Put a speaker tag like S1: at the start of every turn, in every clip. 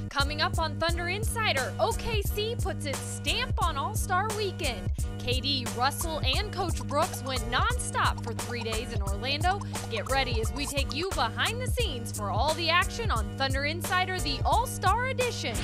S1: Coming up on Thunder Insider, OKC puts its stamp on All-Star Weekend. KD, Russell, and Coach Brooks went non-stop for 3 days in Orlando. Get ready as we take you behind the scenes for all the action on Thunder Insider, the All-Star Edition.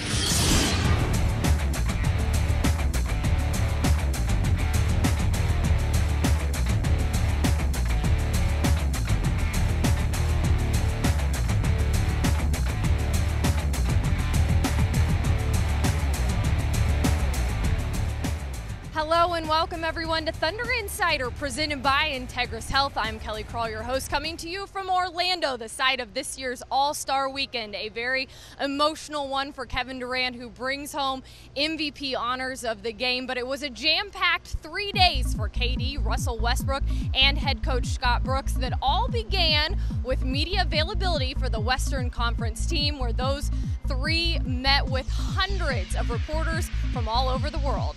S1: Hello and welcome everyone to Thunder Insider, presented by Integris Health. I'm Kelly Crawl, your host, coming to you from Orlando, the site of this year's All-Star Weekend, a very emotional one for Kevin Durant, who brings home MVP honors of the game. But it was a jam-packed 3 days for KD, Russell Westbrook, and head coach Scott Brooks that all began with media availability for the Western Conference team, where those three met with hundreds of reporters from all over the world.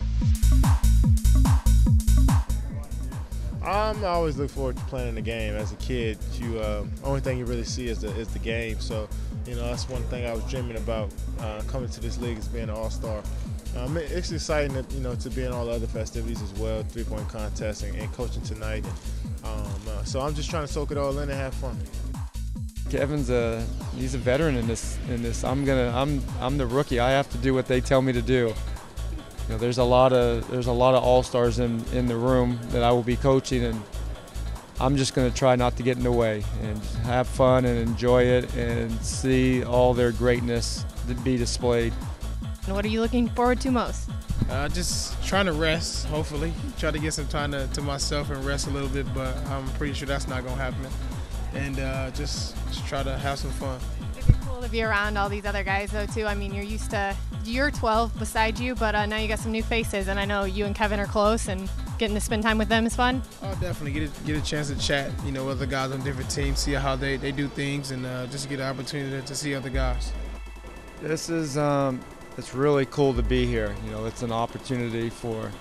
S2: I always look forward to playing the game. As a kid, only thing you really see is the game. So, that's one thing I was dreaming about coming to this league, is being an all-star. It's exciting to be in all the other festivities as well, three-point contest and coaching tonight. So I'm just trying to soak it all in and have fun.
S3: Kevin's he's a veteran in this. I'm the rookie. I have to do what they tell me to do. There's a lot of all-stars in the room that I will be coaching, and I'm just going to try not to get in the way and have fun and enjoy it and see all their greatness be displayed.
S4: What are you looking forward to most?
S5: Just trying to rest, hopefully. Try to get some time to myself and rest a little bit, but I'm pretty sure that's not going to happen. And just try to have some fun.
S4: It'd be cool to be around all these other guys, though, too. I mean, you're 12 beside you, but now you got some new faces, and I know you and Kevin are close, and getting to spend time with them is fun.
S5: Oh, definitely. Get a chance to chat, with other guys on different teams, see how they do things, and just get an opportunity to see other guys.
S3: This is it's really cool to be here. It's an opportunity for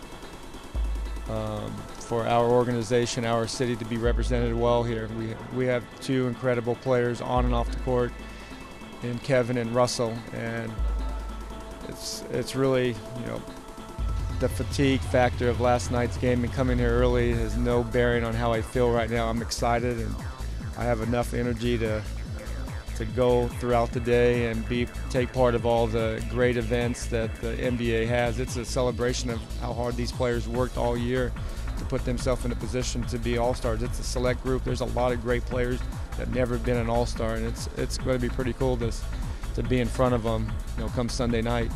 S3: our organization, our city, to be represented well here. We have two incredible players on and off the court, in Kevin and Russell, and it's really, the fatigue factor of last night's game and coming here early has no bearing on how I feel right now. I'm excited, and I have enough energy to go throughout the day and take part of all the great events that the NBA has. It's a celebration of how hard these players worked all year to put themselves in a position to be all-stars. It's a select group. There's a lot of great players that never been an all-star, and it's going to be pretty cool to be in front of them, come Sunday night.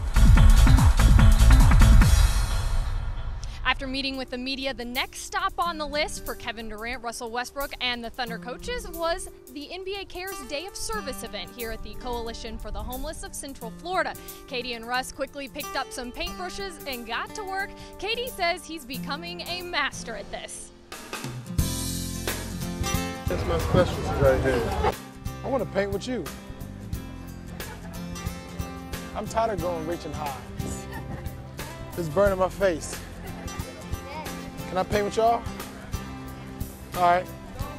S1: After meeting with the media, the next stop on the list for Kevin Durant, Russell Westbrook, and the Thunder coaches was the NBA Cares Day of Service event here at the Coalition for the Homeless of Central Florida. KD and Russ quickly picked up some paintbrushes and got to work. KD says he's becoming a master at this.
S2: That's my specialty right here.
S6: I want to paint with you. I'm tired of going reaching high. It's burning my face. Can I paint with y'all? All right,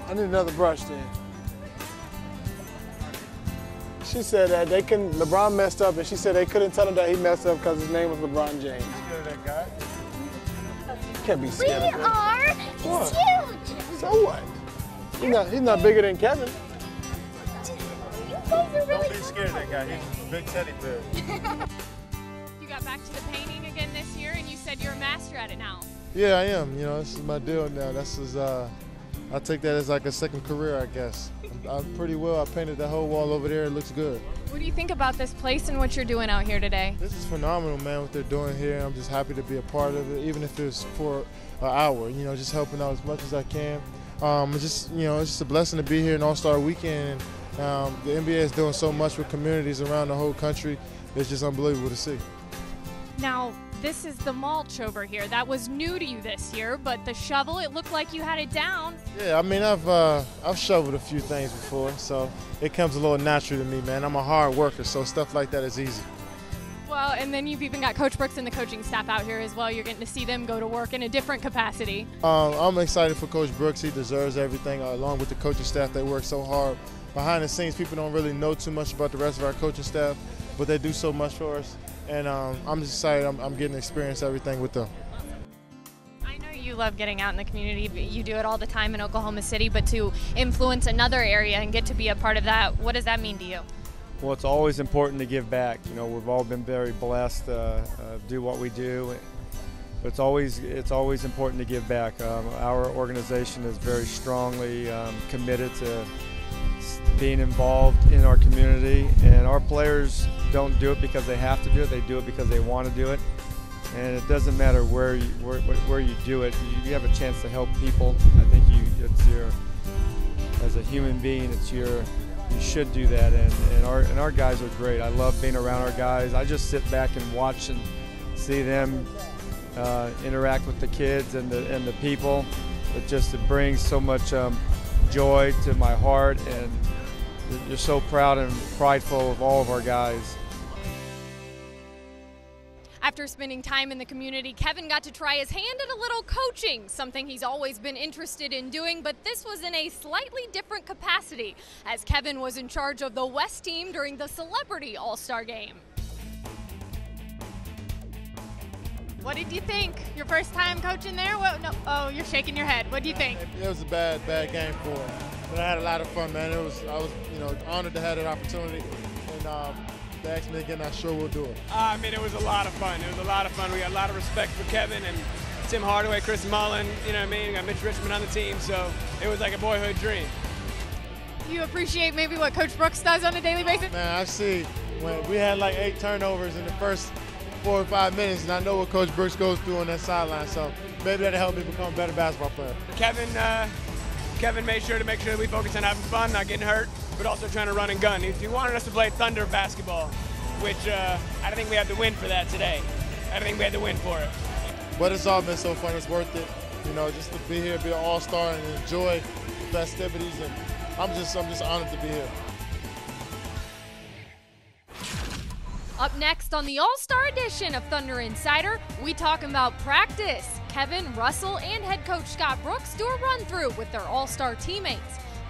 S6: I need another brush then. She said that LeBron messed up, and she said they couldn't tell him that he messed up because his name was LeBron James.
S2: You scared of that guy?
S6: You can't be scared of him.
S7: We are. He's huge.
S6: So what? He's not bigger than Kevin.
S7: You guys are really
S2: Don't be scared of that guy. He's a big teddy bear.
S1: You got back to the painting again this year, and you said you're a master at it now.
S2: Yeah, I am. This is my deal now. I take that as like a second career, I guess. I'm pretty well. I painted that whole wall over there. It looks good.
S1: What do you think about this place and what you're doing out here today?
S2: This is phenomenal, man, what they're doing here. I'm just happy to be a part of it, even if it's for an hour, just helping out as much as I can. It's just a blessing to be here in All-Star Weekend. The NBA is doing so much with communities around the whole country. It's just unbelievable to see.
S1: Now, this is the mulch over here. That was new to you this year, but the shovel, it looked like you had it down.
S2: Yeah, I mean, I've shoveled a few things before, so it comes a little natural to me, man. I'm a hard worker, so stuff like that is easy.
S1: Well, and then you've even got Coach Brooks and the coaching staff out here as well. You're getting to see them go to work in a different capacity.
S2: I'm excited for Coach Brooks. He deserves everything, along with the coaching staff. They work so hard behind the scenes, people don't really know too much about the rest of our coaching staff, but they do so much for us. And I'm just excited I'm getting to experience everything with them.
S1: I know you love getting out in the community. You do it all the time in Oklahoma City, but to influence another area and get to be a part of that, what does that mean to you?
S3: Well, it's always important to give back. You know, we've all been very blessed to do what we do. But it's always important to give back. Our organization is very strongly committed to being involved in our community, and our players don't do it because they have to do it. They do it because they want to do it, and it doesn't matter where you do it. You have a chance to help people. I think as a human being, you should do that, and our guys are great. I love being around our guys. I just sit back and watch and see them interact with the kids and the people. It brings so much joy to my heart, and you're so proud and prideful of all of our guys.
S1: After spending time in the community, Kevin got to try his hand at a little coaching, something he's always been interested in doing, but this was in a slightly different capacity, as Kevin was in charge of the West team during the Celebrity All-Star Game. What did you think? Your first time coaching there? Well, no. Oh, you're shaking your head. What do you think?
S2: It was a bad game for him, but I had a lot of fun, man. I was honored to have that opportunity, and they asked me again. I'm sure we'll do it.
S8: I mean, it was a lot of fun. It was a lot of fun. We got a lot of respect for Kevin and Tim Hardaway, Chris Mullen. You know what I mean? We got Mitch Richmond on the team, so it was like a boyhood dream.
S1: Do you appreciate maybe what Coach Brooks does on a daily basis?
S2: Man, I see when we had like 8 turnovers in the first 4 or 5 minutes, and I know what Coach Brooks goes through on that sideline, so maybe that'll help me become a better basketball player.
S8: Kevin made sure that we focus on having fun, not getting hurt, but also trying to run and gun. He wanted us to play Thunder basketball, which I don't think we had to win for that today. I don't think we had to win for it.
S2: But it's all been so fun. It's worth it, you know, just to be here, be an all-star, and enjoy the festivities. And I'm just honored to be here.
S1: Up next on the All-Star edition of Thunder Insider, we talk about practice. Kevin, Russell, and head coach Scott Brooks do a run-through with their All-Star teammates.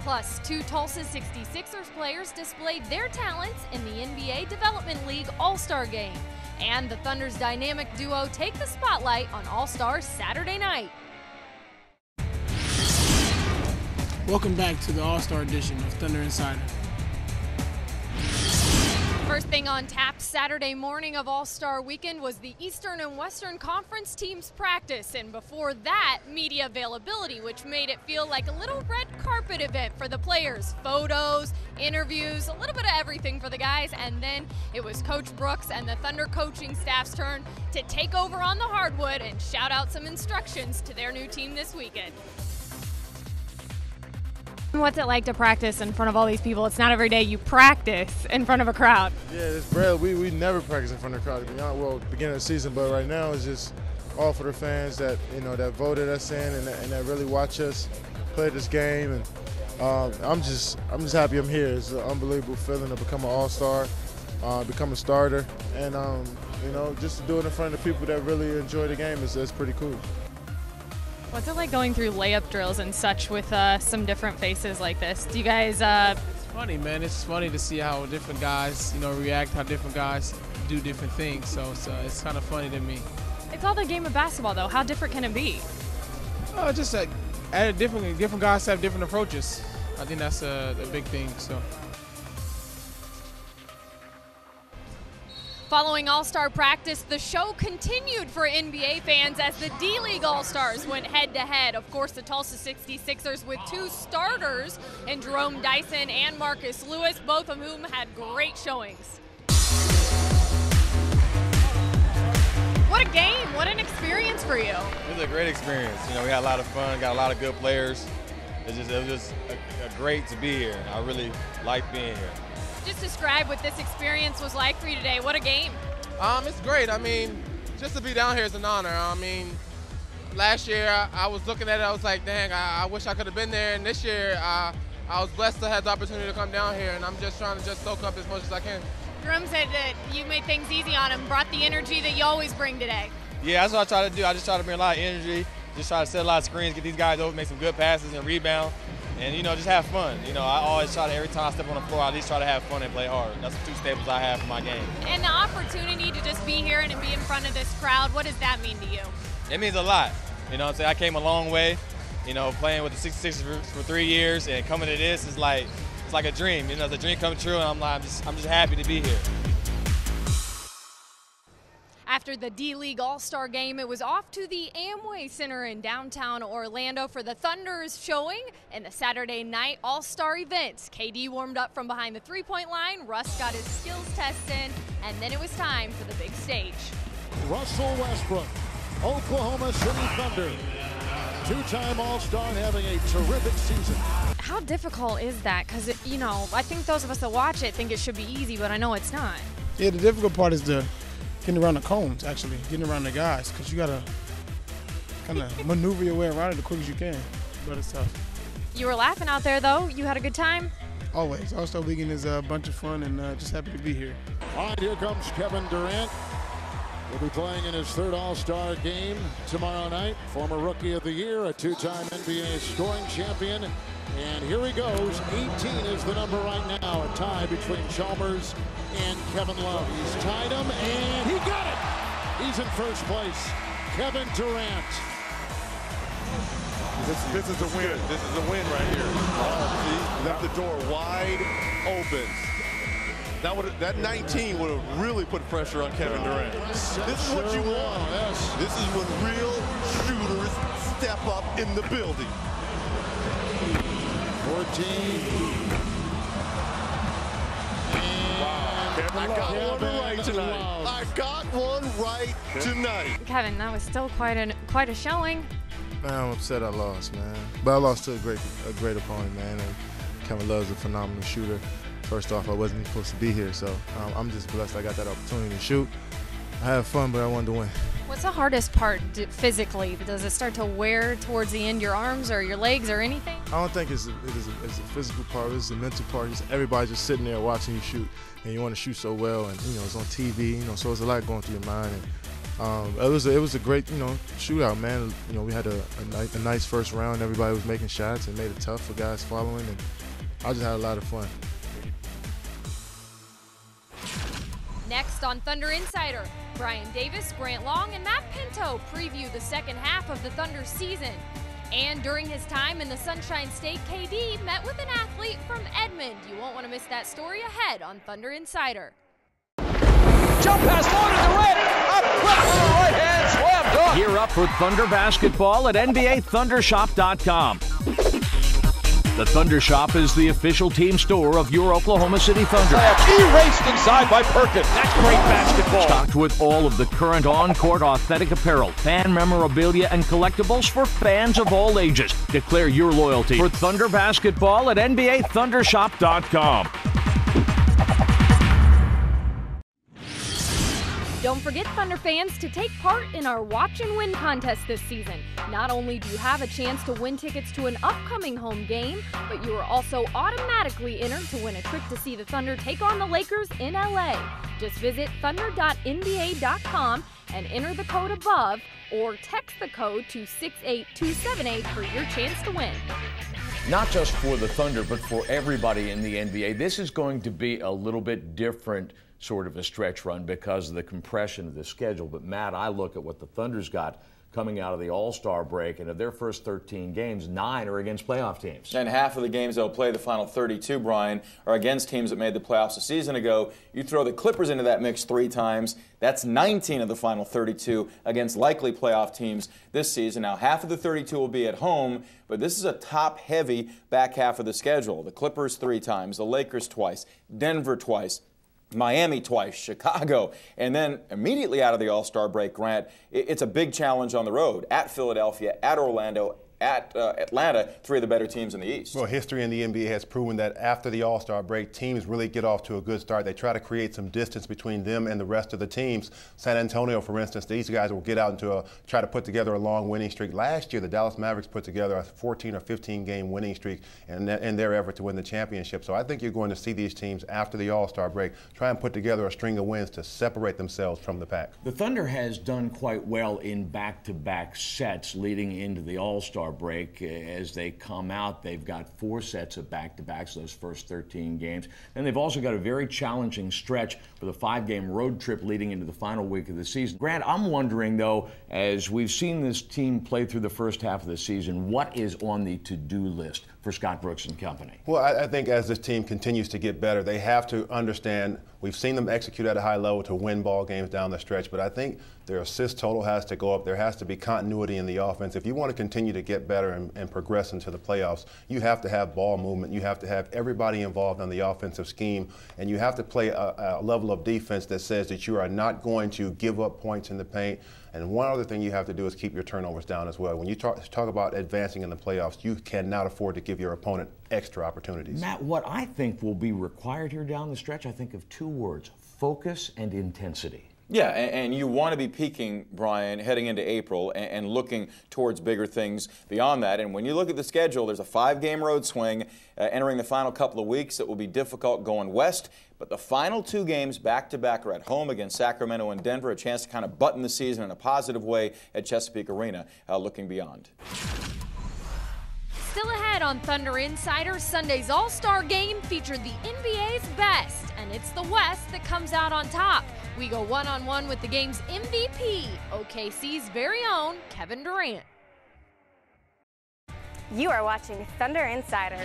S1: Plus, 2 Tulsa 66ers players displayed their talents in the NBA Development League All-Star Game. And the Thunder's dynamic duo take the spotlight on All-Star Saturday night.
S5: Welcome back to the All-Star edition of Thunder Insider.
S1: First thing on tap Saturday morning of All-Star Weekend was the Eastern and Western Conference teams practice, and before that, media availability, which made it feel like a little red carpet event for the players. Photos, interviews, a little bit of everything for the guys, and then it was Coach Brooks and the Thunder coaching staff's turn to take over on the hardwood and shout out some instructions to their new team this weekend. What's it like to practice in front of all these people? It's not every day you practice in front of a crowd.
S2: Yeah, it's rare. We never practice in front of a crowd. Well, beginning of the season, but right now it's just all for the fans that that voted us in and that really watch us play this game. And I'm just happy I'm here. It's an unbelievable feeling to become an all-star, become a starter, and just to do it in front of the people that really enjoy the game is pretty cool.
S1: What's it like going through layup drills and such with some different faces like this? Do you guys?
S5: It's funny, man. It's funny to see how different guys, react, how different guys do different things. So it's kind of funny to me.
S1: It's all the game of basketball, though. How different can it be?
S5: Just different guys have different approaches. I think that's a big thing. So.
S1: Following All-Star practice, the show continued for NBA fans as the D-League All-Stars went head-to-head. Of course, the Tulsa 66ers with 2 starters in Jerome Dyson and Marcus Lewis, both of whom had great showings. What a game. What an experience for you.
S9: It was a great experience. We had a lot of fun, got a lot of good players. It was just great to be here. I really liked being here.
S1: Just describe what this experience was like for you today. What a game.
S10: It's great. I mean, just to be down here is an honor. I mean, last year I was looking at it, I was like, dang, I wish I could have been there. And this year I was blessed to have the opportunity to come down here, and I'm just trying to soak up as much as I can.
S1: Jerome said that you made things easy on him, brought the energy that you always bring today.
S9: Yeah, that's what I try to do. I just try to bring a lot of energy, just try to set a lot of screens, get these guys over, make some good passes and rebound. and, you know, just have fun. You know, I always try to, every time I step on the floor, I at least try to have fun and play hard. That's the two staples I have for my game.
S1: And the opportunity to just be here and be in front of this crowd, what does that mean to you?
S9: It means a lot. You know what I'm saying? I came a long way, you know, playing with the 66ers for 3 years, and coming to this is like, it's like a dream. You know, it's a dream come true, and I'm just happy to be here.
S1: After the D-League All-Star Game, it was off to the Amway Center in downtown Orlando for the Thunder's showing in the Saturday night All-Star events. KD warmed up from behind the three-point line, Russ got his skills test in, and then it was time for the big stage.
S11: Russell Westbrook, Oklahoma City Thunder, two-time All-Star and having a terrific season.
S1: How difficult is that? Because, you know, I think those of us that watch it think it should be easy, but I know it's not.
S5: Yeah, the difficult part is getting around the cones, actually, getting around the guys, because you got to kind of maneuver your way around it as quick as you can, but it's tough.
S1: You were laughing out there, though. You had a good time?
S5: Always. All-Star Weekend is a bunch of fun, and just happy to be here.
S11: All right, here comes Kevin Durant. He'll be playing in his third All-Star game tomorrow night. Former Rookie of the Year, a two-time NBA scoring champion. And here he goes. 18 is the number right now. A tie between Chalmers and Kevin Love. He's tied him, and he got it. He's in first place. Kevin Durant.
S12: This is a win. This is a win right here. See, left the door wide open. That 19 would have really put pressure on Kevin Durant. This is what you want. Yes. This is when real shooters step up in the building.
S11: 14.
S12: Wow. I got one right tonight. I got one right tonight.
S1: Kevin, that was still quite a showing.
S2: Man, I'm upset I lost, man. But I lost to a great opponent, man. And Kevin Love's a phenomenal shooter. First off, I wasn't supposed to be here, so I'm just blessed I got that opportunity to shoot. I had fun, but I wanted to win.
S1: What's the hardest part physically? Does it start to wear towards the end, your arms or your legs or anything?
S2: I don't think it's a physical part. It's a mental part. Everybody just sitting there watching you shoot, and you want to shoot so well, and you know it's on TV, you know, so it's a lot going through your mind. And it was a great, you know, shootout, man. You know, we had a nice first round. Everybody was making shots and made it tough for guys following, and I just had a lot of fun.
S1: Next on Thunder Insider, Brian Davis, Grant Long, and Matt Pinto preview the second half of the Thunder season. And during his time in the Sunshine State, KD met with an athlete from Edmond. You won't want to miss that story ahead on Thunder Insider.
S13: Jump pass, loaded to red, up, quick with the right hand, slam dunk. Gear up for Thunder basketball at NBAThundershop.com. The Thunder Shop is the official team store of your Oklahoma City Thunder. Erased inside by Perkins. That's great basketball. Stocked with all of the current on-court authentic apparel, fan memorabilia, and collectibles for fans of all ages. Declare your loyalty for Thunder basketball at NBAThundershop.com.
S1: Don't forget, Thunder fans, to take part in our Watch and Win contest this season. Not only do you have a chance to win tickets to an upcoming home game, but you are also automatically entered to win a trip to see the Thunder take on the Lakers in LA. Just visit thunder.nba.com and enter the code above, or text the code to 68278 for your chance to win.
S14: Not just for the Thunder, but for everybody in the NBA. This is going to be a little bit different sort of a stretch run because of the compression of the schedule. But Matt, I look at what the Thunder's got coming out of the All-Star break, and of their first 13 games, 9 are against playoff teams.
S15: And half of the games they'll play, the final 32, Brian, are against teams that made the playoffs a season ago. You throw the Clippers into that mix 3 times, that's 19 of the final 32 against likely playoff teams this season. Now, half of the 32 will be at home, but this is a top-heavy back half of the schedule. The Clippers 3 times, the Lakers twice, Denver twice, Miami twice, Chicago, and then immediately out of the All-Star break, Grant, it's a big challenge on the road. At Philadelphia, at Orlando, at Atlanta, 3 of the better teams in the East.
S12: Well, history in the NBA has proven that after the All-Star break, teams really get off to a good start. They try to create some distance between them and the rest of the teams. San Antonio, for instance, these guys will get out try to put together a long winning streak. Last year, the Dallas Mavericks put together a 14 or 15 game winning streak in their effort to win the championship. So I think you're going to see these teams after the All-Star break try and put together a string of wins to separate themselves from the pack.
S14: The Thunder has done quite well in back-to-back sets leading into the All-Star All-Star break. As they come out, they've got 4 sets of back-to-backs, those first 13 games. And they've also got a very challenging stretch for the 5-game road trip leading into the final week of the season. Grant, I'm wondering, though, as we've seen this team play through the first half of the season, what is on the to-do list for Scott Brooks and company?
S12: Well, I think as this team continues to get better, they have to understand we've seen them execute at a high level to win ball games down the stretch, but I think their assist total has to go up. There has to be continuity in the offense. If you want to continue to get better and progress into the playoffs, you have to have ball movement. You have to have everybody involved on the offensive scheme, and you have to play a level of defense that says that you are not going to give up points in the paint. And one other thing you have to do is keep your turnovers down as well. When you talk about advancing in the playoffs, you cannot afford to give your opponent extra opportunities.
S14: Matt, what I think will be required here down the stretch, I think of 2 words: focus and intensity.
S15: Yeah, and you want to be peaking, Brian, heading into April and looking towards bigger things beyond that. And when you look at the schedule, there's a 5-game road swing entering the final couple of weeks. It will be difficult going west, but the final 2 games back-to-back are at home against Sacramento and Denver, a chance to kind of button the season in a positive way at Chesapeake Arena, looking beyond.
S1: Still ahead on Thunder Insider, Sunday's All-Star Game featured the NBA's best, and it's the West that comes out on top. We go one-on-one with the game's MVP, OKC's very own Kevin Durant.
S16: You are watching Thunder Insider.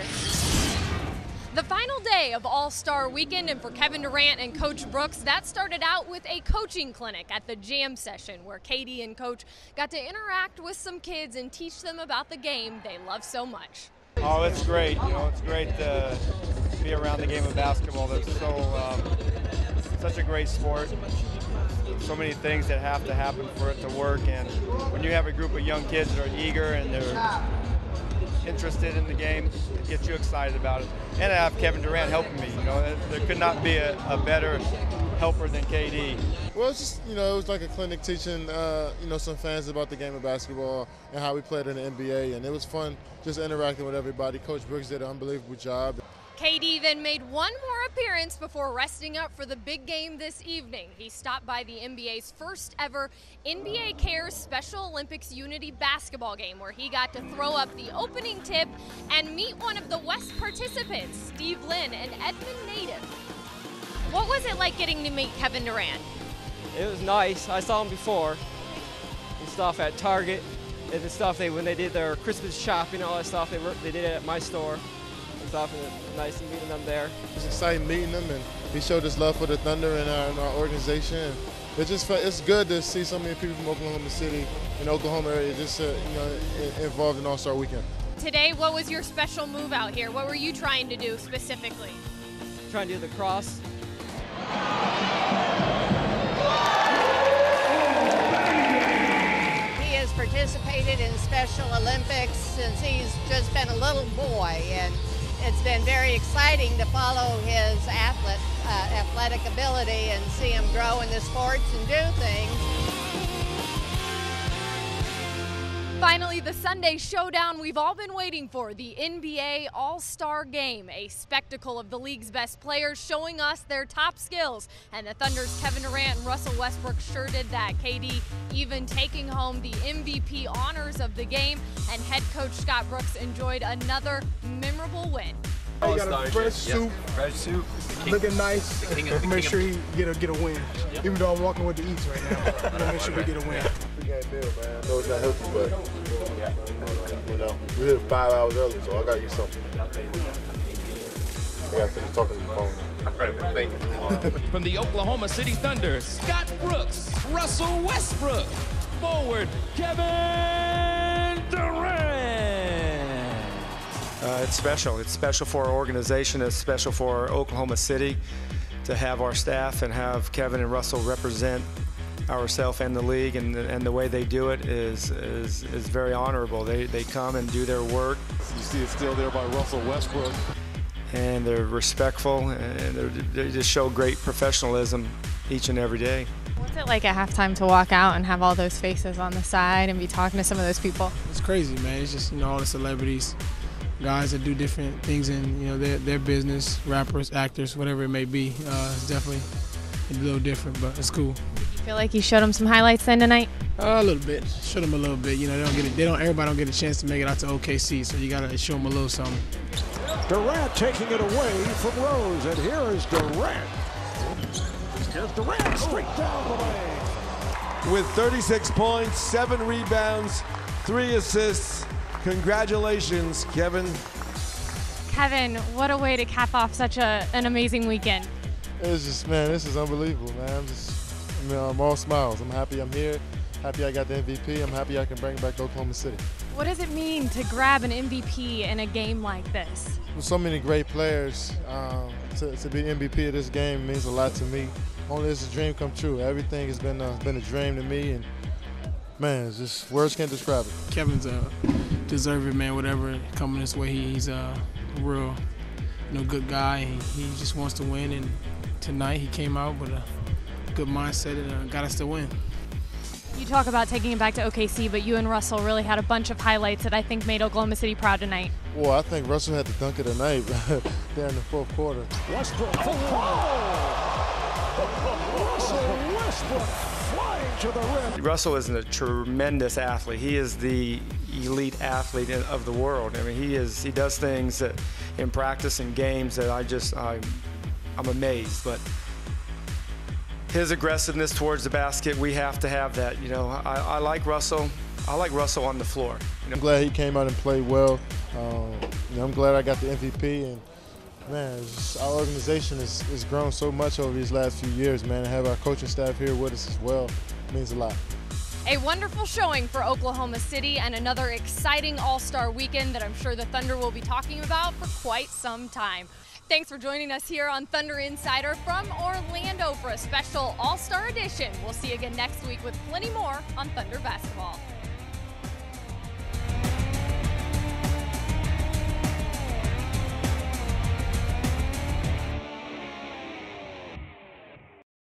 S1: The final day of All-Star Weekend, and for Kevin Durant and Coach Brooks, that started out with a coaching clinic at the Jam Session, where KD and Coach got to interact with some kids and teach them about the game they love so much.
S3: Oh, it's great. You know, it's great to be around the game of basketball. That's such a great sport. So many things that have to happen for it to work, and when you have a group of young kids that are eager and they're interested in the game, it gets you excited about it. And I have Kevin Durant helping me. You know, there could not be a better helper than KD.
S2: Well, it's just, you know, it was like a clinic teaching, you know, some fans about the game of basketball and how we played in the NBA, and it was fun just interacting with everybody. Coach Brooks did an unbelievable job.
S1: KD then made one more appearance before resting up for the big game this evening. He stopped by the NBA's first ever NBA Cares Special Olympics Unity basketball game, where he got to throw up the opening tip and meet one of the West participants, Steve Lynn, an Edmond native. What was it like getting to meet Kevin Durant?
S17: It was nice. I saw him before and stuff at Target and the stuff when they did their Christmas shopping, all that stuff. They did it at my store. And it's nice meeting them there.
S2: It's exciting meeting them, and he showed his love for the Thunder and our organization. It's good to see so many people from Oklahoma City and Oklahoma area just you know, involved in All-Star Weekend.
S1: Today, what was your special move out here? What were you trying to do specifically?
S17: Trying to do the cross.
S18: He has participated in Special Olympics since he's just been a little boy, and it's been very exciting to follow his athletic ability and see him grow in the sports and do things.
S1: Finally, the Sunday showdown we've all been waiting for, the NBA All-Star Game, a spectacle of the league's best players showing us their top skills. And the Thunder's Kevin Durant and Russell Westbrook sure did that. KD even taking home the MVP honors of the game, and head coach Scott Brooks enjoyed another memorable win.
S6: You got a fresh suit, looking nice. Make sure you get a win. Yep. Even though I'm walking with the East right now, I'm gonna make sure we get a win.
S2: We can't deal, man. I know it's not healthy, but you know, we hit 5 hours early, so I got you something. I got to finish talking to the phone. All right, thank you.
S19: From the Oklahoma City Thunder, Scott Brooks, Russell Westbrook, forward Kevin Durant.
S3: It's special. It's special for our organization. It's special for Oklahoma City to have our staff and have Kevin and Russell represent ourselves and the league, and the way they do it is very honorable. They come and do their work.
S11: You see it still there by Russell Westbrook.
S3: And they're respectful, and they just show great professionalism each and every day.
S4: What's it like at halftime to walk out and have all those faces on the side and be talking to some of those people?
S5: It's crazy, man. It's just, you know, all the celebrities, guys that do different things in, you know, their business, rappers, actors, whatever it may be. It's definitely a little different, but it's cool.
S4: Feel like you showed them some highlights then tonight?
S5: A little bit. Showed them a little bit. You know, everybody don't get a chance to make it out to OKC, so you gotta show them a little something.
S11: Durant taking it away from Rose, and here is Durant. Here's Durant straight down the lane.
S20: With 36 points, 7 rebounds, 3 assists. Congratulations, Kevin.
S4: Kevin, what a way to cap off such an amazing weekend.
S2: It's just, man, this is unbelievable, man. I'm all smiles. I'm happy I'm here. Happy I got the MVP. I'm happy I can bring back Oklahoma City.
S4: What does it mean to grab an MVP in a game like this?
S2: With so many great players, to be MVP of this game means a lot to me. Only it's a dream come true. Everything has been a dream to me, and man, it's just words can't describe it.
S5: Kevin's a deserving man. Whatever coming his way, he's a real, good guy. He just wants to win, and tonight he came out with a good mindset and got us to win.
S4: You talk about taking it back to OKC, but you and Russell really had a bunch of highlights that I think made Oklahoma City proud tonight.
S2: Well, I think Russell had the dunk of the night there in the fourth quarter.
S11: Westbrook. Russell Westbrook flying to the rim.
S3: Russell is a tremendous athlete. He is the elite athlete of the world. I mean, he does things that in practice and games that I'm amazed. But his aggressiveness towards the basket, we have to have that. I like Russell. I like Russell on the floor.
S2: I'm glad he came out and played well. I'm glad I got the MVP, and man, our organization has grown so much over these last few years, man. To have our coaching staff here with us as well means a lot.
S1: A wonderful showing for Oklahoma City and another exciting All-Star weekend that I'm sure the Thunder will be talking about for quite some time. Thanks for joining us here on Thunder Insider from Orlando for a special All-Star edition. We'll see you again next week with plenty more on Thunder basketball.